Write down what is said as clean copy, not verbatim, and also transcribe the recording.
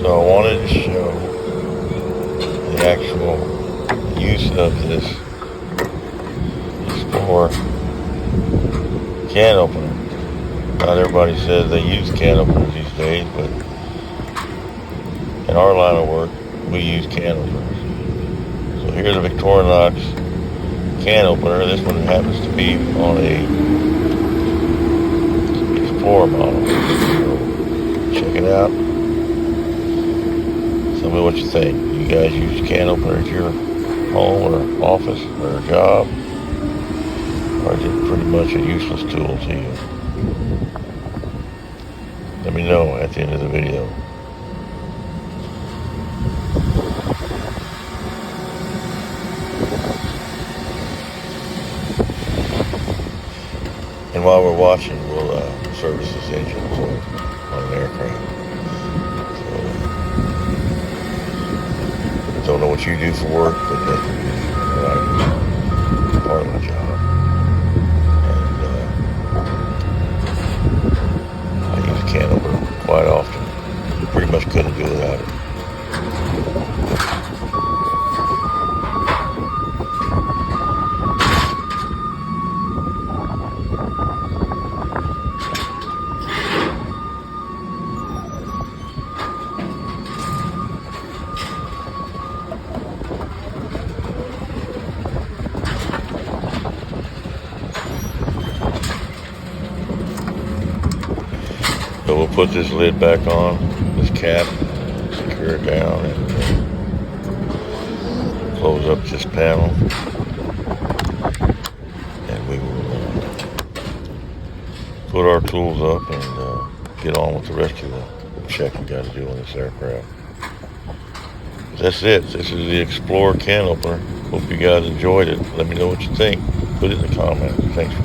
So I wanted to show the actual use of this Explorer can opener. Not everybody says they use can openers these days, but in our line of work, we use can openers. So here's a Victorinox can opener. This one happens to be on a Explorer model. So check it out. Tell me what you think. You guys use can opener at your home or office or job? Or is it pretty much a useless tool to you? Let me know at the end of the video. And while we're watching, we'll service this engine on an aircraft. So, don't know what you do for work, but that's what I do. Part of my job. I use a can opener quite often. Pretty much couldn't do without it. So we'll put this lid back on, this cap, secure it down, and close up this panel. And we will put our tools up and get on with the rest of the check we got to do on this aircraft. That's it. This is the Explorer can opener. Hope you guys enjoyed it. Let me know what you think. Put it in the comments. Thanks.